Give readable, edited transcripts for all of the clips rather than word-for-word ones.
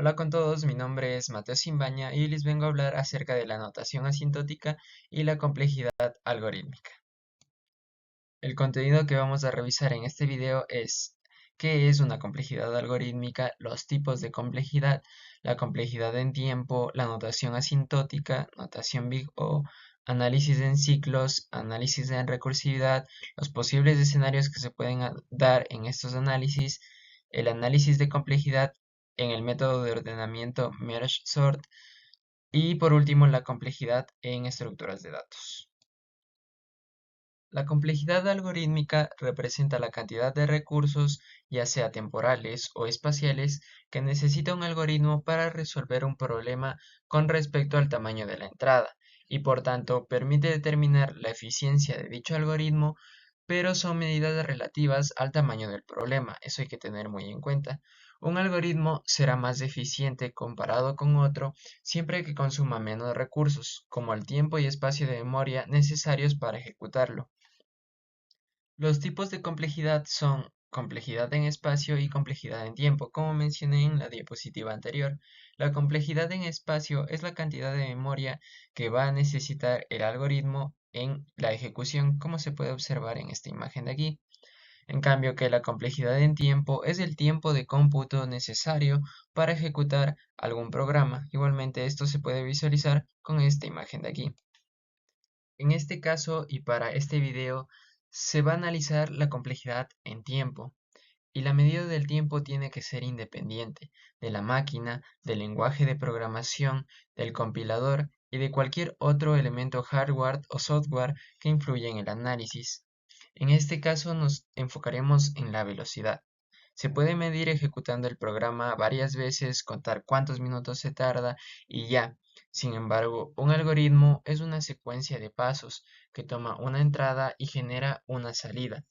Hola con todos, mi nombre es Mateo Simbaña y les vengo a hablar acerca de la notación asintótica y la complejidad algorítmica. El contenido que vamos a revisar en este video es qué es una complejidad algorítmica, los tipos de complejidad, la complejidad en tiempo, la notación asintótica, notación Big O, análisis en ciclos, análisis en recursividad, los posibles escenarios que se pueden dar en estos análisis, el análisis de complejidad en el método de ordenamiento Merge Sort y por último la complejidad en estructuras de datos. La complejidad algorítmica representa la cantidad de recursos, ya sea temporales o espaciales, que necesita un algoritmo para resolver un problema con respecto al tamaño de la entrada, y por tanto permite determinar la eficiencia de dicho algoritmo, pero son medidas relativas al tamaño del problema, eso hay que tener muy en cuenta. Un algoritmo será más eficiente comparado con otro siempre que consuma menos recursos, como el tiempo y espacio de memoria necesarios para ejecutarlo. Los tipos de complejidad son complejidad en espacio y complejidad en tiempo, como mencioné en la diapositiva anterior. La complejidad en espacio es la cantidad de memoria que va a necesitar el algoritmo en la ejecución, como se puede observar en esta imagen de aquí. En cambio que la complejidad en tiempo es el tiempo de cómputo necesario para ejecutar algún programa. Igualmente esto se puede visualizar con esta imagen de aquí. En este caso y para este video se va a analizar la complejidad en tiempo y la medida del tiempo tiene que ser independiente de la máquina, del lenguaje de programación, del compilador y de cualquier otro elemento hardware o software que influya en el análisis. En este caso nos enfocaremos en la velocidad. Se puede medir ejecutando el programa varias veces, contar cuántos minutos se tarda y ya. Sin embargo, un algoritmo es una secuencia de pasos que toma una entrada y genera una salida,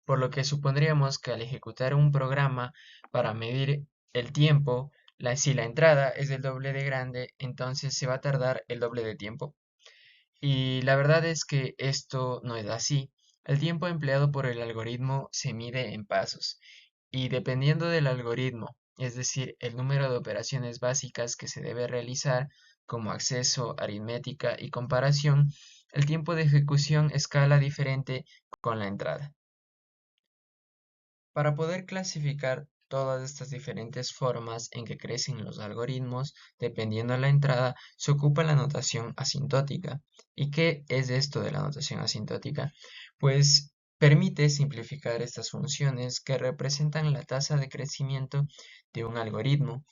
por lo que supondríamos que al ejecutar un programa para medir el tiempo, si la entrada es el doble de grande, entonces se va a tardar el doble de tiempo. Y la verdad es que esto no es así. El tiempo empleado por el algoritmo se mide en pasos y dependiendo del algoritmo, es decir, el número de operaciones básicas que se debe realizar, como acceso, aritmética y comparación, el tiempo de ejecución escala diferente con la entrada. Para poder clasificar todas estas diferentes formas en que crecen los algoritmos, dependiendo de la entrada, se ocupa la notación asintótica. ¿Y qué es esto de la notación asintótica? Pues permite simplificar estas funciones que representan la tasa de crecimiento de un algoritmo,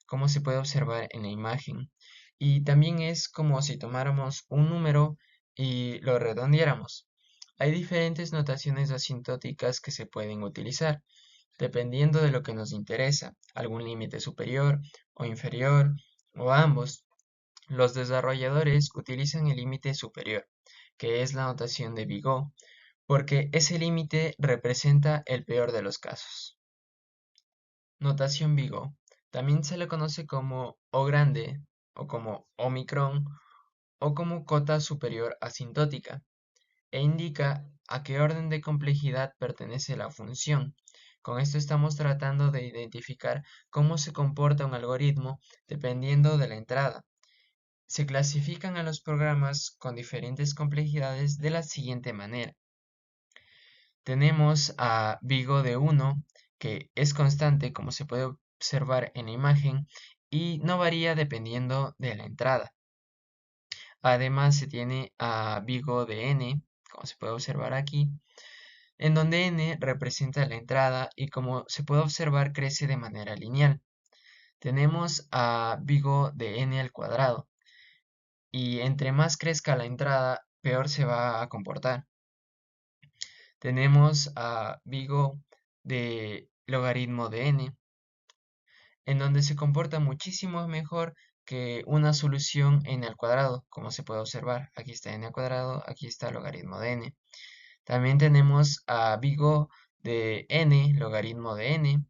como se puede observar en la imagen. Y también es como si tomáramos un número y lo redondeáramos. Hay diferentes notaciones asintóticas que se pueden utilizar, dependiendo de lo que nos interesa, algún límite superior o inferior o ambos. Los desarrolladores utilizan el límite superior, que es la notación de Bigot, porque ese límite representa el peor de los casos. Notación Bigot. También se le conoce como O grande o como Omicron o como cota superior asintótica e indica a qué orden de complejidad pertenece la función. Con esto estamos tratando de identificar cómo se comporta un algoritmo dependiendo de la entrada. Se clasifican a los programas con diferentes complejidades de la siguiente manera. Tenemos a Vigo de 1, que es constante como se puede observar en la imagen y no varía dependiendo de la entrada. Además se tiene a Vigo de n, como se puede observar aquí, en donde n representa la entrada y como se puede observar crece de manera lineal. Tenemos a Vigo de n al cuadrado y entre más crezca la entrada, peor se va a comportar. Tenemos a Vigo de logaritmo de n, en donde se comporta muchísimo mejor que una solución n al cuadrado, como se puede observar. Aquí está n al cuadrado, aquí está logaritmo de n. También tenemos a Vigo de n, logaritmo de n,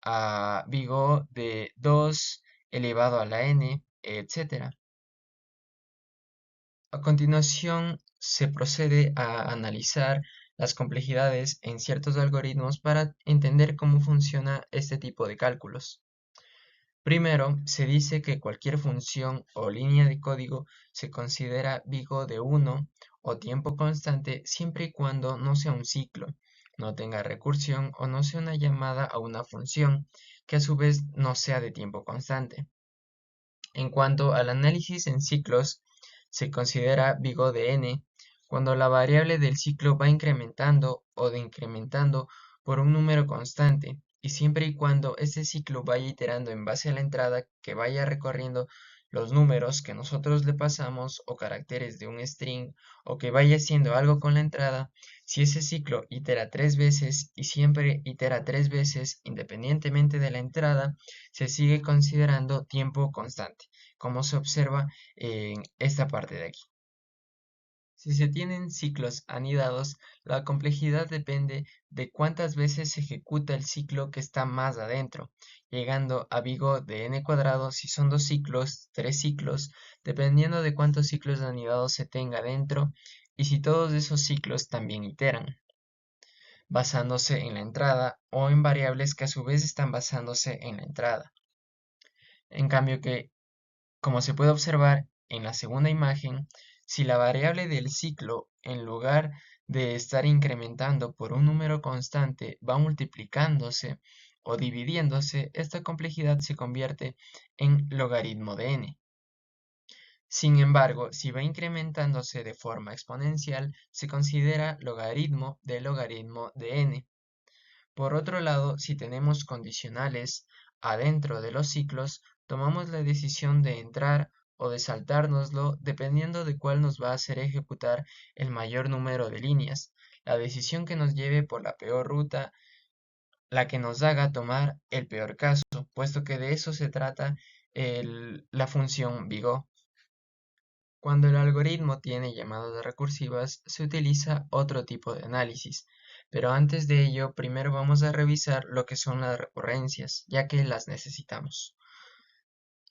a Vigo de 2 elevado a la n, etc. A continuación, se procede a analizar las complejidades en ciertos algoritmos para entender cómo funciona este tipo de cálculos. Primero, se dice que cualquier función o línea de código se considera Vigo de 1 o tiempo constante siempre y cuando no sea un ciclo, no tenga recursión o no sea una llamada a una función, que a su vez no sea de tiempo constante. En cuanto al análisis en ciclos, se considera Vigo de n cuando la variable del ciclo va incrementando o decrementando por un número constante, y siempre y cuando este ciclo vaya iterando en base a la entrada que vaya recorriendo los números que nosotros le pasamos o caracteres de un string o que vaya haciendo algo con la entrada, si ese ciclo itera 3 veces y siempre itera 3 veces independientemente de la entrada, se sigue considerando tiempo constante, como se observa en esta parte de aquí. Si se tienen ciclos anidados, la complejidad depende de cuántas veces se ejecuta el ciclo que está más adentro, llegando a Vigo de n cuadrado si son 2 ciclos, 3 ciclos, dependiendo de cuántos ciclos anidados se tenga dentro y si todos esos ciclos también iteran, basándose en la entrada o en variables que a su vez están basándose en la entrada. En cambio que, como se puede observar en la segunda imagen, si la variable del ciclo, en lugar de estar incrementando por un número constante, va multiplicándose o dividiéndose, esta complejidad se convierte en logaritmo de n. Sin embargo, si va incrementándose de forma exponencial, se considera logaritmo de n. Por otro lado, si tenemos condicionales adentro de los ciclos, tomamos la decisión de entrar o de saltárnoslo dependiendo de cuál nos va a hacer ejecutar el mayor número de líneas, la decisión que nos lleve por la peor ruta, la que nos haga tomar el peor caso, puesto que de eso se trata la función Vigo. Cuando el algoritmo tiene llamadas recursivas, se utiliza otro tipo de análisis, pero antes de ello, primero vamos a revisar lo que son las recurrencias, ya que las necesitamos.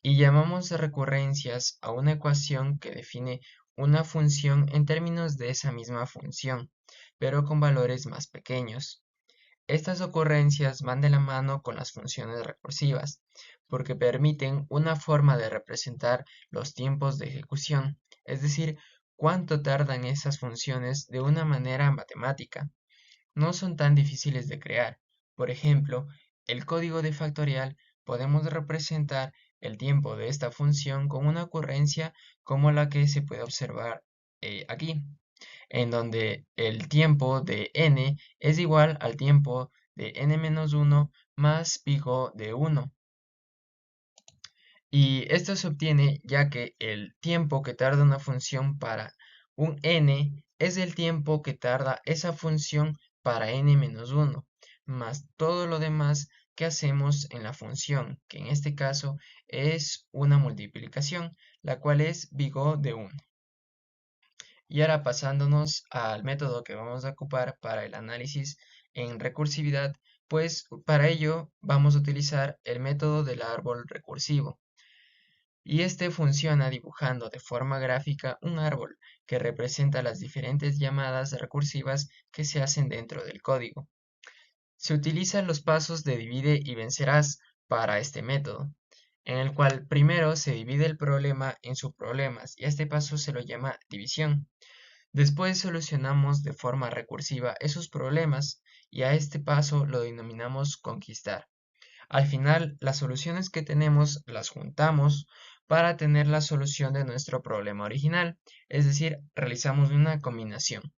Y llamamos recurrencias a una ecuación que define una función en términos de esa misma función, pero con valores más pequeños. Estas ocurrencias van de la mano con las funciones recursivas, porque permiten una forma de representar los tiempos de ejecución, es decir, cuánto tardan esas funciones de una manera matemática. No son tan difíciles de crear. Por ejemplo, el código de factorial podemos representar el tiempo de esta función con una ocurrencia como la que se puede observar aquí, en donde el tiempo de n es igual al tiempo de n-1 más pico de 1. Y esto se obtiene ya que el tiempo que tarda una función para un n es el tiempo que tarda esa función para n-1, más todo lo demás que hacemos en la función, que en este caso es una multiplicación, la cual es Vigo de 1. Y ahora pasándonos al método que vamos a ocupar para el análisis en recursividad, pues para ello vamos a utilizar el método del árbol recursivo. Y este funciona dibujando de forma gráfica un árbol que representa las diferentes llamadas recursivas que se hacen dentro del código. Se utilizan los pasos de divide y vencerás para este método, en el cual primero se divide el problema en subproblemas y a este paso se lo llama división. Después solucionamos de forma recursiva esos problemas y a este paso lo denominamos conquistar. Al final, las soluciones que tenemos las juntamos para tener la solución de nuestro problema original, es decir, realizamos una combinación.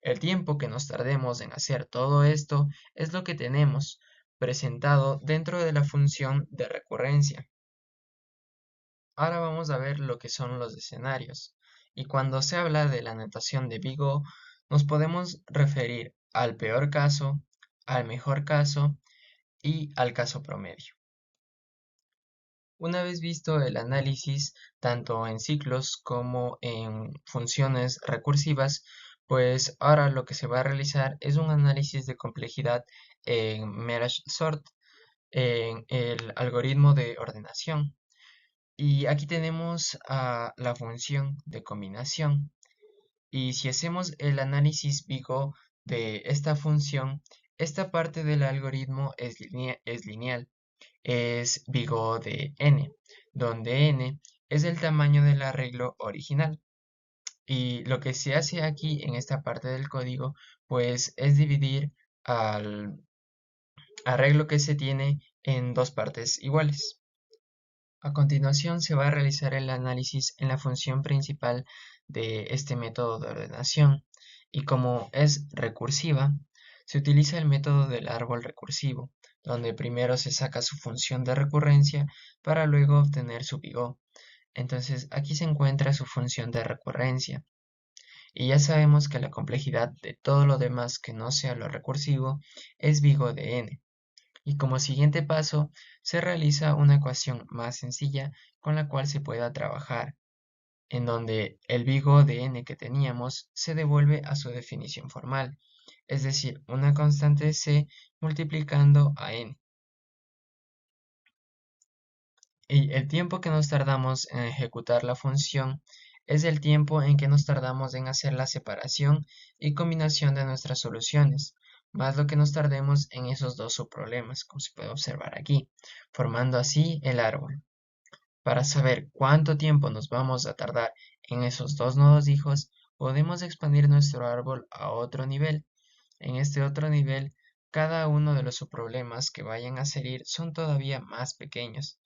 El tiempo que nos tardemos en hacer todo esto es lo que tenemos presentado dentro de la función de recurrencia. Ahora vamos a ver lo que son los escenarios. Y cuando se habla de la notación de Vigo, nos podemos referir al peor caso, al mejor caso y al caso promedio. Una vez visto el análisis tanto en ciclos como en funciones recursivas, pues ahora lo que se va a realizar es un análisis de complejidad en Merge Sort, en el algoritmo de ordenación. Y aquí tenemos a la función de combinación. Y si hacemos el análisis Vigo de esta función, esta parte del algoritmo es lineal. es Vigo de n, donde n es el tamaño del arreglo original. Y lo que se hace aquí en esta parte del código, pues es dividir al arreglo que se tiene en dos partes iguales. A continuación se va a realizar el análisis en la función principal de este método de ordenación, y como es recursiva, se utiliza el método del árbol recursivo, donde primero se saca su función de recurrencia para luego obtener su Vigo. Entonces aquí se encuentra su función de recurrencia. Y ya sabemos que la complejidad de todo lo demás que no sea lo recursivo es Vigo de n. Y como siguiente paso, se realiza una ecuación más sencilla con la cual se pueda trabajar, en donde el Vigo de n que teníamos se devuelve a su definición formal, es decir, una constante c multiplicando a n. Y el tiempo que nos tardamos en ejecutar la función es el tiempo en que nos tardamos en hacer la separación y combinación de nuestras soluciones, más lo que nos tardemos en esos dos subproblemas, como se puede observar aquí, formando así el árbol. Para saber cuánto tiempo nos vamos a tardar en esos dos nodos hijos, podemos expandir nuestro árbol a otro nivel. En este otro nivel, cada uno de los subproblemas que vayan a salir son todavía más pequeños.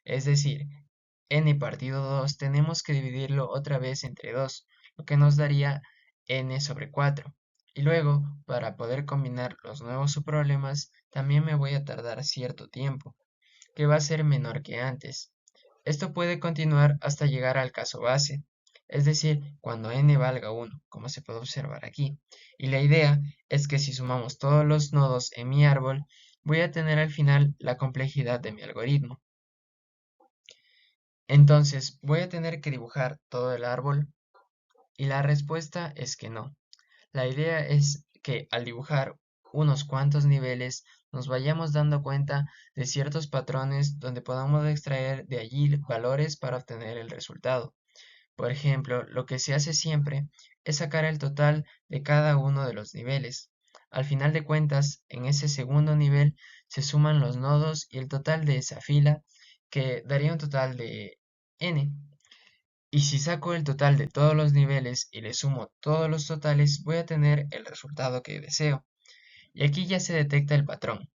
Es decir, n partido 2 tenemos que dividirlo otra vez entre 2, lo que nos daría n sobre 4. Y luego, para poder combinar los nuevos subproblemas, también me voy a tardar cierto tiempo, que va a ser menor que antes. Esto puede continuar hasta llegar al caso base, es decir, cuando n valga 1, como se puede observar aquí. Y la idea es que si sumamos todos los nodos en mi árbol, voy a tener al final la complejidad de mi algoritmo. Entonces, ¿voy a tener que dibujar todo el árbol? Y la respuesta es que no. La idea es que al dibujar unos cuantos niveles nos vayamos dando cuenta de ciertos patrones donde podamos extraer de allí valores para obtener el resultado. Por ejemplo, lo que se hace siempre es sacar el total de cada uno de los niveles. Al final de cuentas, en ese segundo nivel se suman los nodos y el total de esa fila, que daría un total de n. Y si saco el total de todos los niveles y le sumo todos los totales, voy a tener el resultado que deseo. Y aquí ya se detecta el patrón.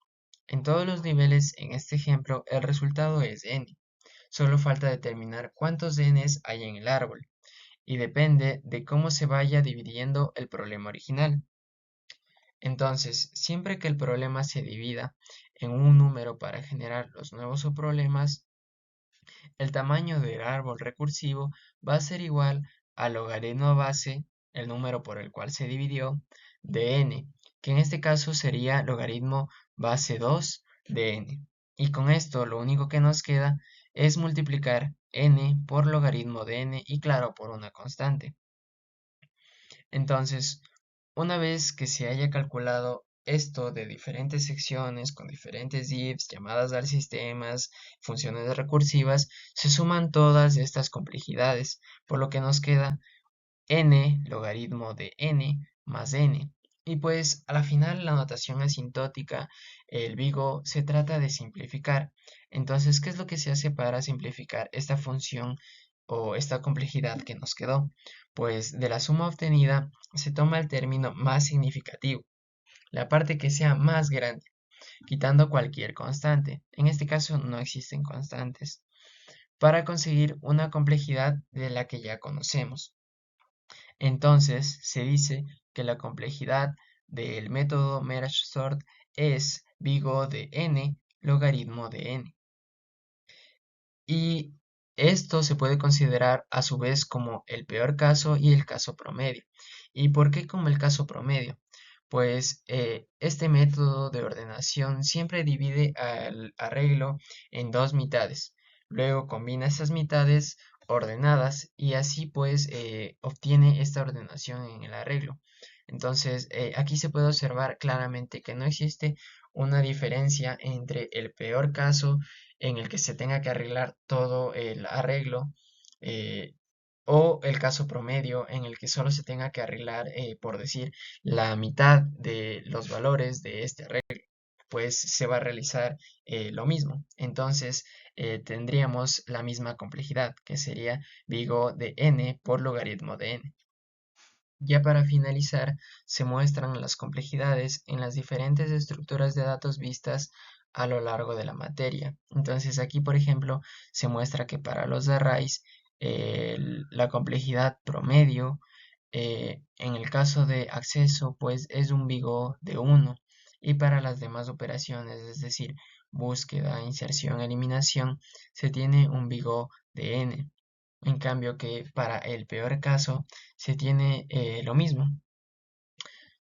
En todos los niveles, en este ejemplo, el resultado es n. Solo falta determinar cuántos n's hay en el árbol, y depende de cómo se vaya dividiendo el problema original. Entonces, siempre que el problema se divida en un número para generar los nuevos subproblemas, el tamaño del árbol recursivo va a ser igual al logaritmo base, el número por el cual se dividió, de n, que en este caso sería logaritmo base 2 de n. Y con esto lo único que nos queda es multiplicar n por logaritmo de n y claro, por una constante. Entonces, una vez que se haya calculado esto de diferentes secciones con diferentes ifs, llamadas al sistemas, funciones recursivas, se suman todas estas complejidades, por lo que nos queda n logaritmo de n más n. Y pues a la final la notación asintótica, el Vigo, se trata de simplificar. Entonces, ¿qué es lo que se hace para simplificar esta función o esta complejidad que nos quedó? Pues de la suma obtenida se toma el término más significativo, la parte que sea más grande, quitando cualquier constante. En este caso no existen constantes, para conseguir una complejidad de la que ya conocemos. Entonces se dice que la complejidad del método Merge Sort es Vigo de n logaritmo de n. Y esto se puede considerar a su vez como el peor caso y el caso promedio. ¿Y por qué como el caso promedio? Pues este método de ordenación siempre divide al arreglo en dos mitades. Luego combina esas mitades ordenadas y así pues obtiene esta ordenación en el arreglo. Entonces aquí se puede observar claramente que no existe una diferencia entre el peor caso en el que se tenga que arreglar todo el arreglo, eh, o el caso promedio en el que solo se tenga que arreglar, por decir, la mitad de los valores de este arreglo. pues se va a realizar lo mismo. Entonces tendríamos la misma complejidad, que sería Vigo de n por logaritmo de n. Ya para finalizar, se muestran las complejidades en las diferentes estructuras de datos vistas a lo largo de la materia. Entonces aquí, por ejemplo, se muestra que para los arrays la complejidad promedio en el caso de acceso, pues es un Vigo de 1 y para las demás operaciones, es decir, búsqueda, inserción, eliminación, se tiene un Vigo de n. En cambio que para el peor caso se tiene lo mismo.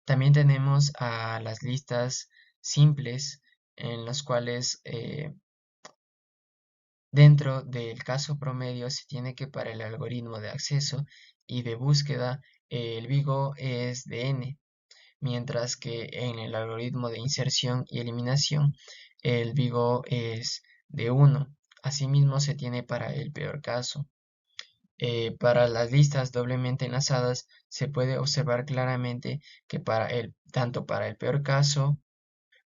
También tenemos a las listas simples en las cuales dentro del caso promedio se tiene que para el algoritmo de acceso y de búsqueda el Vigo es de n, mientras que en el algoritmo de inserción y eliminación el Vigo es de 1. Asimismo se tiene para el peor caso. Para las listas doblemente enlazadas se puede observar claramente que tanto para el peor caso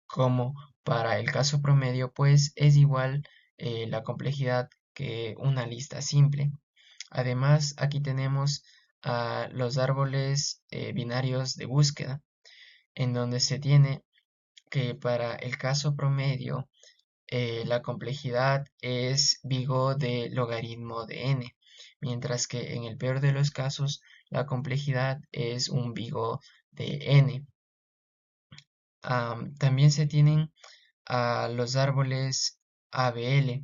como para el caso promedio, pues es igual la complejidad que una lista simple. Además, aquí tenemos los árboles binarios de búsqueda, en donde se tiene que para el caso promedio la complejidad es Vigo de logaritmo de n, mientras que en el peor de los casos la complejidad es un Vigo de n. También se tienen a los árboles ABL,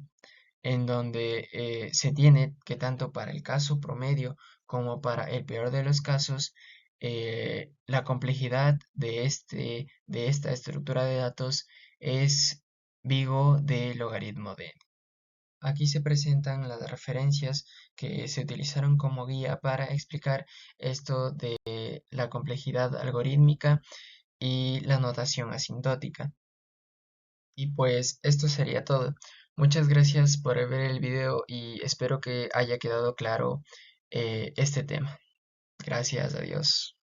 en donde se tiene que tanto para el caso promedio como para el peor de los casos, la complejidad de esta estructura de datos es Vigo de logaritmo de n. Aquí se presentan las referencias que se utilizaron como guía para explicar esto de la complejidad algorítmica y la notación asintótica. Y pues esto sería todo. Muchas gracias por ver el video y espero que haya quedado claro este tema. Gracias, adiós.